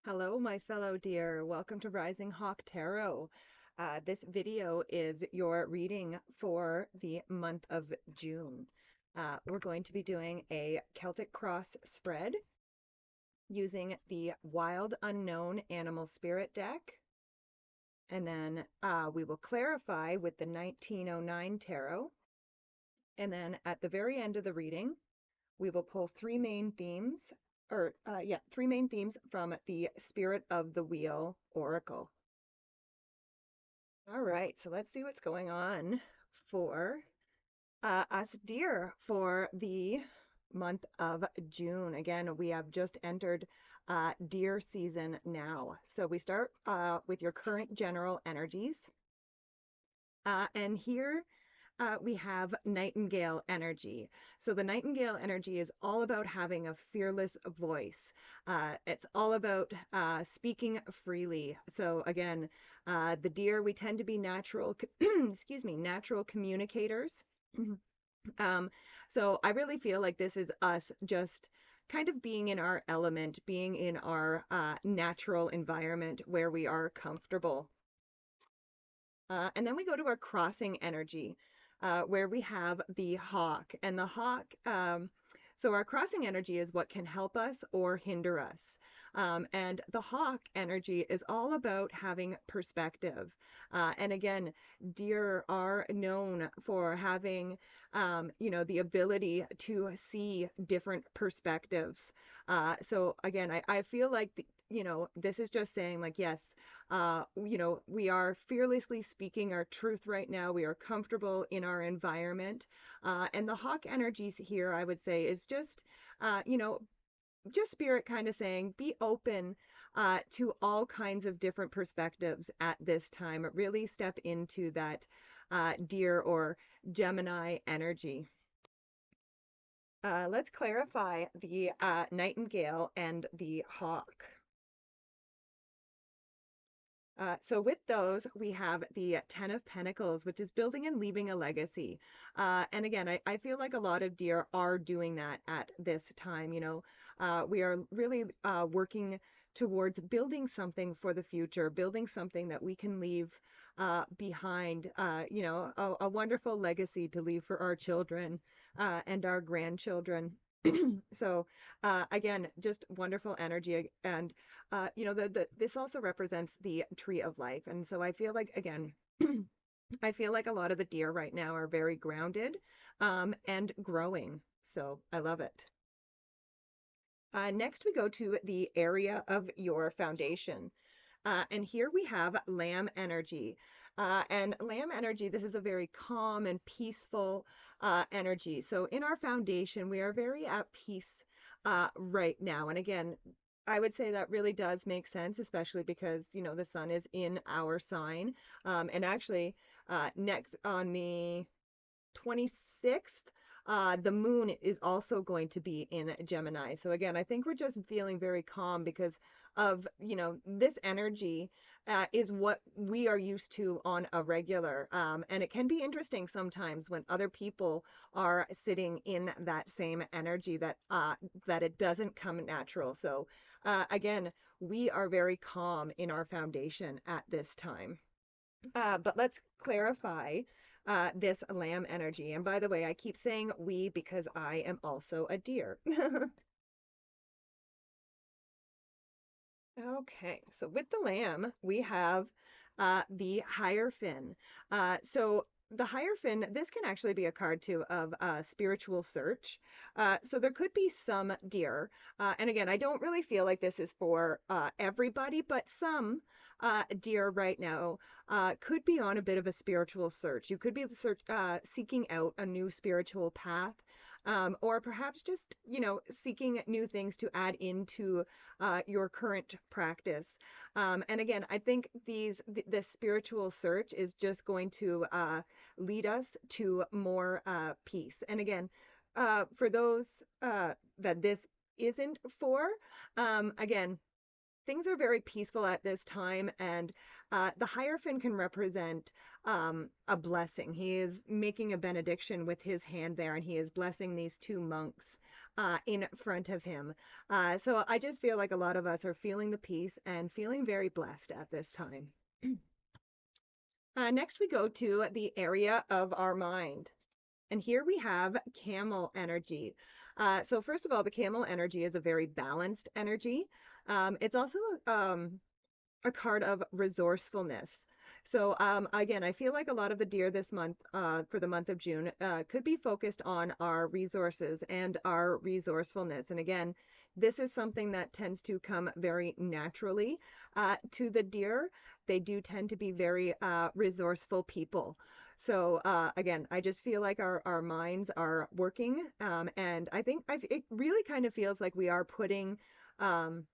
Hello, my fellow deer. Welcome to Rising Hawk Tarot. This video is your reading for the month of June. We're going to be doing a Celtic cross spread using the Wild Unknown Animal Spirit deck. And then we will clarify with the 1909 Tarot. And then at the very end of the reading, we will pull three main themes from the Spirit of the Wheel Oracle. All right, so let's see what's going on for us deer for the month of June. Again, we have just entered deer season now. So we start with your current general energies. And here we have nightingale energy. So the nightingale energy is all about having a fearless voice. It's all about speaking freely. So again, the deer, we tend to be natural, excuse me, natural communicators. So I really feel like this is us just kind of being in our element, being in our natural environment where we are comfortable. And then we go to our crossing energy, where we have the hawk. And the hawk, so our crossing energy is what can help us or hinder us. And the hawk energy is all about having perspective. And again, deer are known for having, the ability to see different perspectives. So again, I feel like, this is just saying like, yes, we are fearlessly speaking our truth right now. We are comfortable in our environment. And the hawk energies here, I would say, is just, just spirit kind of saying, be open to all kinds of different perspectives at this time. Really step into that deer or Gemini energy. Let's clarify the nightingale and the hawk. So with those, we have the Ten of Pentacles, which is building and leaving a legacy. And again, I feel like a lot of deer are doing that at this time. We are really working towards building something for the future, building something that we can leave behind, a wonderful legacy to leave for our children and our grandchildren. So again, just wonderful energy. And this also represents the tree of life. And so I feel like, again, I feel like a lot of the deer right now are very grounded and growing. So I love it. Next, we go to the area of your foundation. And here we have lamb energy. And lamb energy, this is a very calm and peaceful energy. So in our foundation, we are very at peace right now. And again, I would say that really does make sense, especially because, the sun is in our sign. And actually, next on the 26th, the moon is also going to be in Gemini. So again, I think we're just feeling very calm because of, this energy is what we are used to on a regular. And it can be interesting sometimes when other people are sitting in that same energy that it doesn't come natural. So again, we are very calm in our foundation at this time. But let's clarify this lamb energy. And by the way, I keep saying we because I am also a deer. Okay, so with the lamb, we have the Hierophant. So the Hierophant, this can actually be a card too of spiritual search. So there could be some deer. And again, I don't really feel like this is for everybody, but some deer right now could be on a bit of a spiritual search. You could be seeking out a new spiritual path. Or perhaps just, seeking new things to add into your current practice. And again, I think this spiritual search is just going to lead us to more peace. And again, for those that this isn't for, again, things are very peaceful at this time, and the Hierophant can represent a blessing. He is making a benediction with his hand there, and he is blessing these two monks in front of him. So I just feel like a lot of us are feeling the peace and feeling very blessed at this time. Next, we go to the area of our mind. And here we have camel energy. So first of all, the camel energy is a very balanced energy. It's also a card of resourcefulness. So again, I feel like a lot of the deer this month, for the month of June, could be focused on our resources and our resourcefulness. And again, this is something that tends to come very naturally to the deer. They do tend to be very resourceful people. So again, I just feel like our minds are working, and I think it really kind of feels like we are putting um,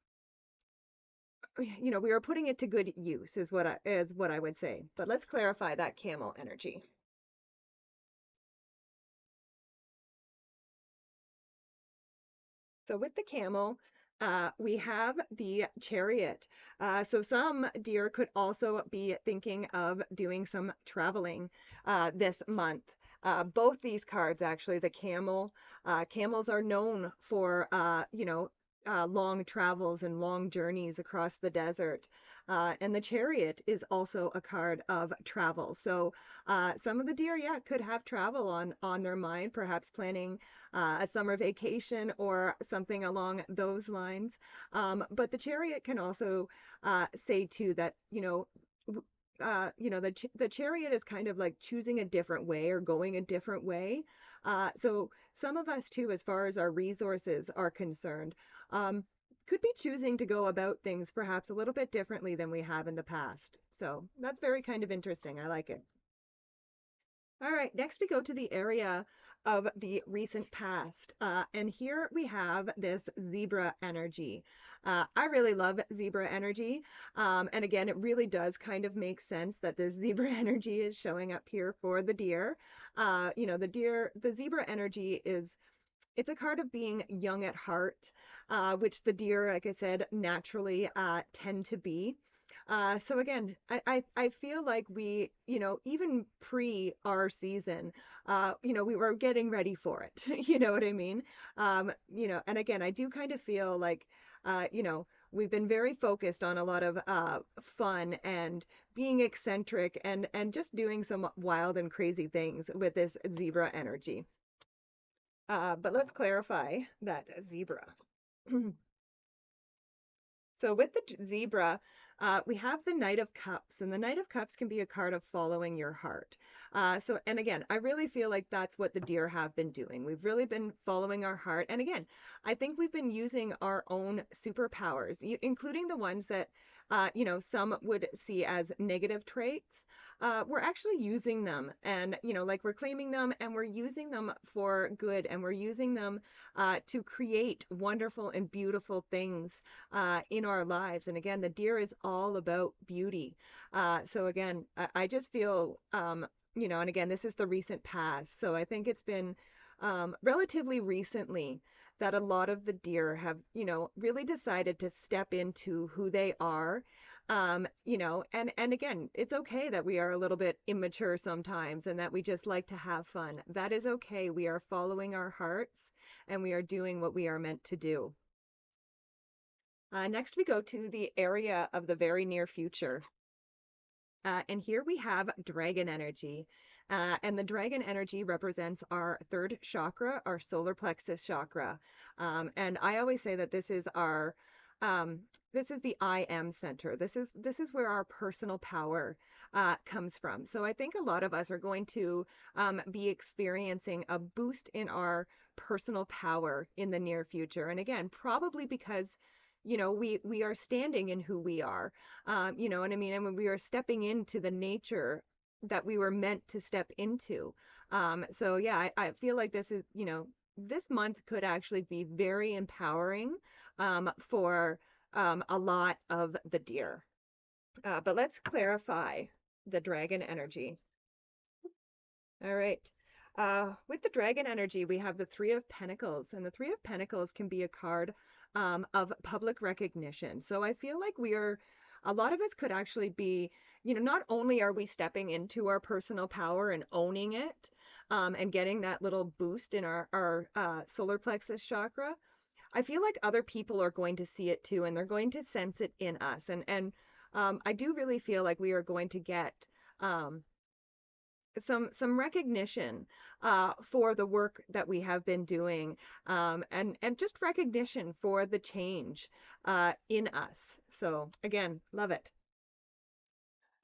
we are putting it to good use is what I would say. But let's clarify that camel energy. So with the camel, we have the chariot. So some deer could also be thinking of doing some traveling this month. Both these cards, actually, the camels are known for, long travels and long journeys across the desert. And the chariot is also a card of travel. So some of the deer, yeah, could have travel on their mind, perhaps planning a summer vacation or something along those lines. But the chariot can also say too that, the chariot is kind of like choosing a different way or going a different way. So some of us too, as far as our resources are concerned, could be choosing to go about things perhaps a little bit differently than we have in the past. So that's very kind of interesting. I like it. All right, next we go to the area of the recent past. And here we have this zebra energy. I really love zebra energy. And again, it really does kind of make sense that the zebra energy is showing up here for the deer. The zebra energy it's a card of being young at heart, which the deer, like I said, naturally tend to be. So again, I feel like we, even pre our season, we were getting ready for it. You know what I mean? And again, I do kind of feel like, we've been very focused on a lot of fun and being eccentric and just doing some wild and crazy things with this zebra energy. But let's clarify that zebra. So with the zebra, we have the Knight of Cups, and the Knight of Cups can be a card of following your heart. And again, I really feel like that's what the deer have been doing. We've really been following our heart. And again, I think we've been using our own superpowers, including the ones that, some would see as negative traits. We're actually using them and, like we're claiming them and we're using them for good and we're using them to create wonderful and beautiful things in our lives. And again, the deer is all about beauty. So again, I just feel, and again, this is the recent past. So I think it's been relatively recently that a lot of the deer have, really decided to step into who they are. And again, it's okay that we are a little bit immature sometimes and that we just like to have fun. That is okay. We are following our hearts and we are doing what we are meant to do. Next, we go to the area of the very near future. And here we have dragon energy. And the dragon energy represents our third chakra, our solar plexus chakra. And I always say that um, this is the I am center. This is where our personal power comes from. So I think a lot of us are going to be experiencing a boost in our personal power in the near future. And again, probably because we are standing in who we are, you know what I mean? And when we are stepping into the nature that we were meant to step into. So yeah, I feel like this month could actually be very empowering for a lot of the deer. But let's clarify the dragon energy. All right. With the dragon energy, we have the Three of Pentacles, and the Three of Pentacles can be a card of public recognition. So I feel like we are a lot of us could actually be, not only are we stepping into our personal power and owning it, and getting that little boost in our solar plexus chakra. I feel like other people are going to see it too, and they're going to sense it in us. And I do really feel like we are going to get um, some recognition for the work that we have been doing, and just recognition for the change in us. So again, love it.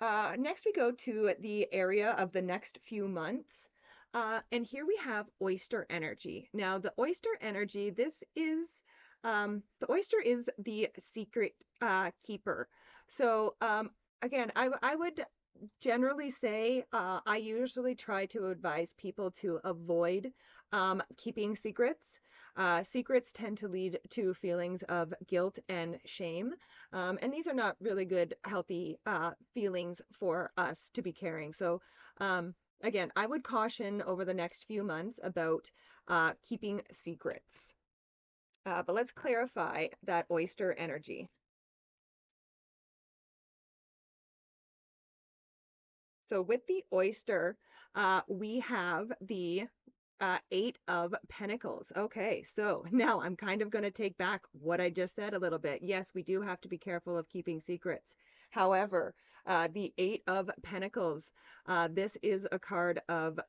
Next, we go to the area of the next few months. And here we have oyster energy. Now, the oyster energy, the oyster is the secret keeper. So, again, I would generally say I usually try to advise people to avoid keeping secrets. Secrets tend to lead to feelings of guilt and shame. And these are not really good, healthy feelings for us to be carrying. So, again, I would caution over the next few months about keeping secrets. But let's clarify that oyster energy. So with the oyster, we have the Eight of Pentacles. Okay, so now I'm kind of going to take back what I just said a little bit. Yes, we do have to be careful of keeping secrets. However, the Eight of Pentacles, this is a card of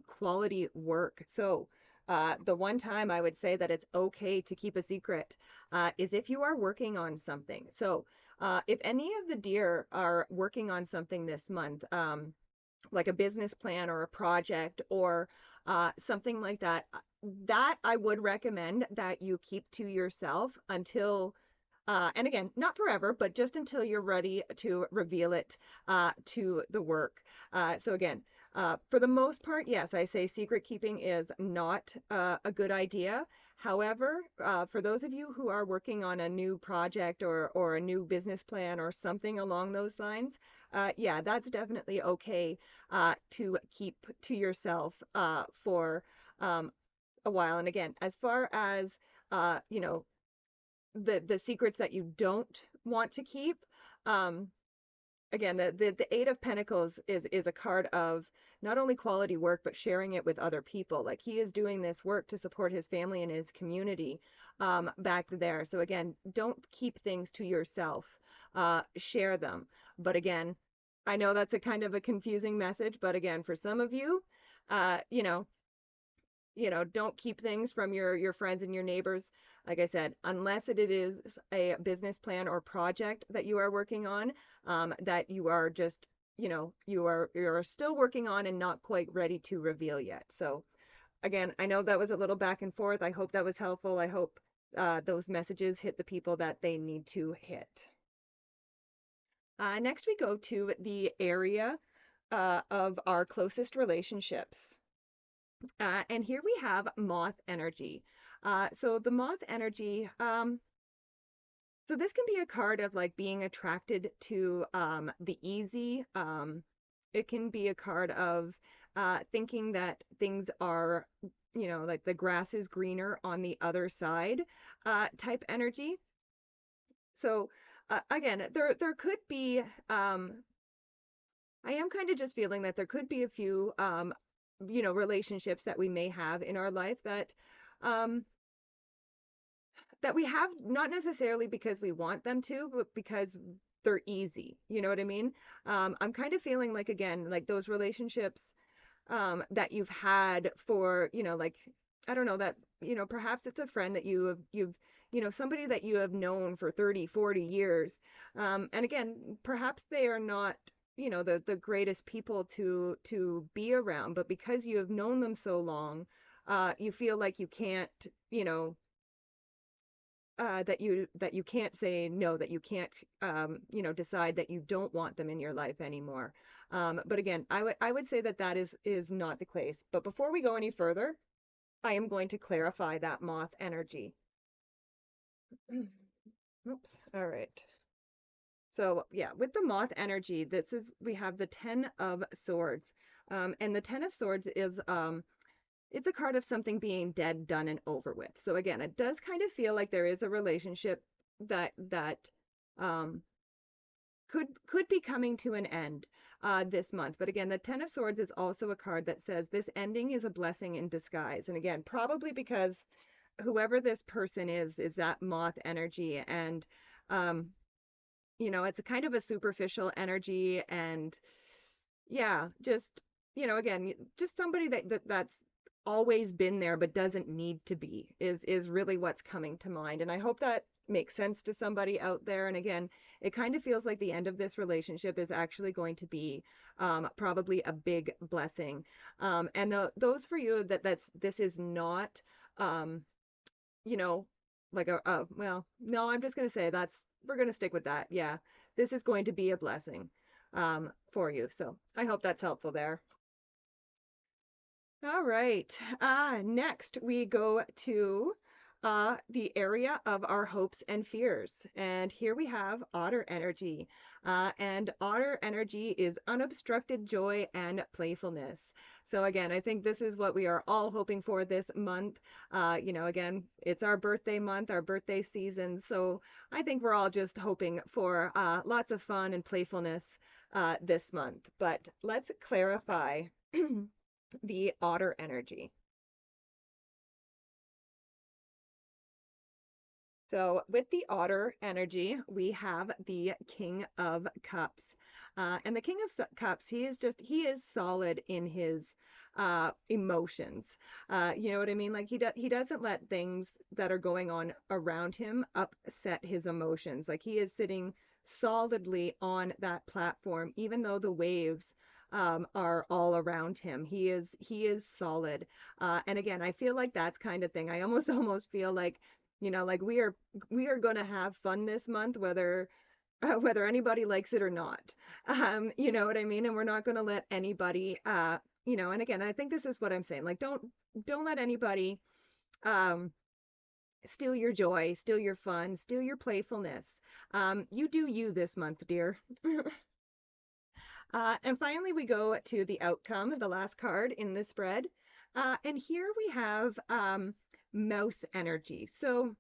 quality work. So the one time I would say that it's okay to keep a secret is if you are working on something. So if any of the deer are working on something this month, like a business plan or a project or something like that, that I would recommend that you keep to yourself until, and again, not forever, but just until you're ready to reveal it to the work. So again, for the most part, yes, I say secret keeping is not a good idea. However, for those of you who are working on a new project or a new business plan or something along those lines, yeah, that's definitely okay to keep to yourself for a while. And again, as far as you know, the secrets that you don't want to keep, um, again, the Eight of Pentacles is a card of not only quality work, but sharing it with other people. Like he is doing this work to support his family and his community back there. So again, don't keep things to yourself. Share them. But again, I know that's a kind of a confusing message, but again, for some of you, uh, you know, don't keep things from your friends and your neighbors. Like I said, unless it is a business plan or project that you are working on, that you are just, you're still working on and not quite ready to reveal yet. So again, I know that was a little back and forth. I hope that was helpful. I hope those messages hit the people that they need to hit. Next, we go to the area of our closest relationships. And here we have moth energy. So the moth energy, so this can be a card of like being attracted to the easy. It can be a card of thinking that things are, like the grass is greener on the other side type energy. So again, there could be, I am kind of just feeling that there could be a few, relationships that we may have in our life um, that we have not necessarily because we want them to, but because they're easy. You know what I mean? I'm kind of feeling like, again, like those relationships that you've had for, like, I don't know, that, perhaps it's a friend that somebody that you have known for 30, 40 years. And again, perhaps they are not, the greatest people to be around, but because you have known them so long, you feel like you can't, that you can't say no, that you can't, decide that you don't want them in your life anymore. But again, I would say that that is not the case. But before we go any further, I am going to clarify that moth energy. Oops. All right. So yeah, with the moth energy, we have the Ten of Swords. And the Ten of Swords is it's a card of something being dead, done, and over with. So again, it does kind of feel like there is a relationship that um could be coming to an end this month. But again, the Ten of Swords is also a card that says this ending is a blessing in disguise. And again, probably because whoever this person is that moth energy, and um, it's a kind of a superficial energy, and yeah, just again, just somebody that's always been there but doesn't need to be is really what's coming to mind. And I hope that makes sense to somebody out there. And again, it kind of feels like the end of this relationship is actually going to be probably a big blessing. And those for you this is not um, you know, like well, no, I'm just going to say we're going to stick with that. Yeah, this is going to be a blessing for you. So I hope that's helpful there. All right. Next we go to the area of our hopes and fears. And here we have otter energy. And otter energy is unobstructed joy and playfulness. So again, I think this is what we are all hoping for this month. Again, it's our birthday month, our birthday season. So I think we're all just hoping for lots of fun and playfulness this month. But let's clarify the otter energy. So with the otter energy, we have the King of Cups. And the King of Cups, he is solid in his emotions. You know what I mean? Like he doesn't let things that are going on around him upset his emotions. Like he is sitting solidly on that platform, even though the waves are all around him. He is solid. And again, I feel like that's kind of thing. I almost feel like like we are going to have fun this month, whether anybody likes it or not. You know what I mean? And we're not going to let anybody, and again, I think this is what I'm saying. Like, don't let anybody um, steal your joy, steal your fun, steal your playfulness. You do you this month, dear. And finally, we go to the outcome, the last card in the spread. And here we have mouse energy. So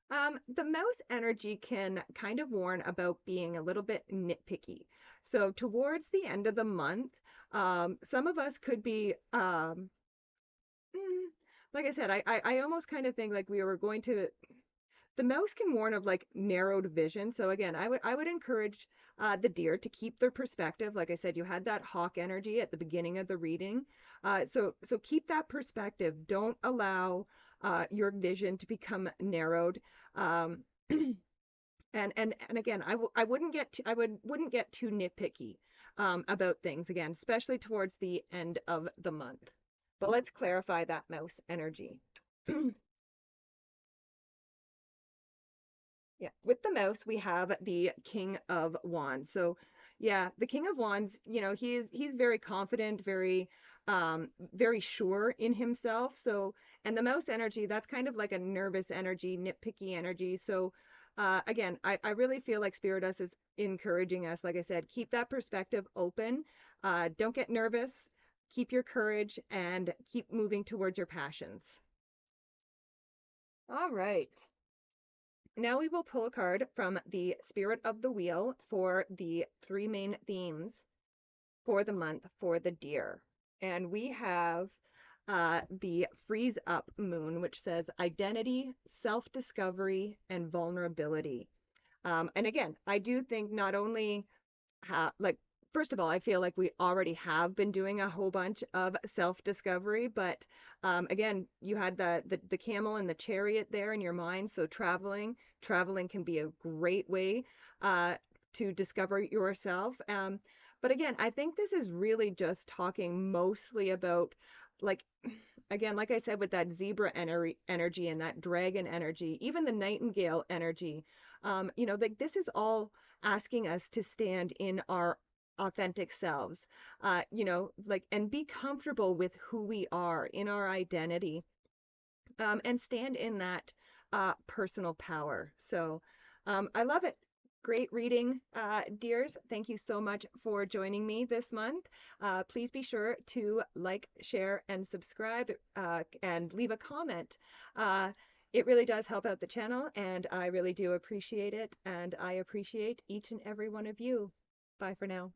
the mouse energy can kind of warn about being a little bit nitpicky. So towards the end of the month, some of us could be, like I said, I almost kind of think like we were going to. The mouse can warn of like narrowed vision. So again, I would encourage the deer to keep their perspective. Like I said, you had that hawk energy at the beginning of the reading. So keep that perspective. Don't allow your vision to become narrowed. Um, and again, I wouldn't get too nitpicky about things again, especially towards the end of the month. But let's clarify that mouse energy. Yeah, with the mouse, we have the King of Wands. So, yeah, the King of Wands, he's very confident, very sure in himself. So, and the mouse energy, that's kind of like a nervous energy, nitpicky energy. So, again, I really feel like Spiritus is encouraging us, like I said, keep that perspective open. Don't get nervous, keep your courage, and keep moving towards your passions. All right. Now we will pull a card from the Spirit of the Wheel for the three main themes for the month for the deer. And we have the Freeze Up Moon, which says identity, self-discovery, and vulnerability. And again, I do think not only like first of all, I feel like we already have been doing a whole bunch of self-discovery, but again, you had the camel and the chariot there in your mind, so traveling can be a great way to discover yourself. But again, I think this is really just talking mostly about like again, like I said, with that zebra energy and that dragon energy, even the nightingale energy, like this is all asking us to stand in our authentic selves, like, and be comfortable with who we are in our identity, and stand in that personal power. So I love it. Great reading, dears. Thank you so much for joining me this month. Please be sure to like, share, and subscribe, and leave a comment. It really does help out the channel, and I really do appreciate it, and I appreciate each and every one of you. Bye for now.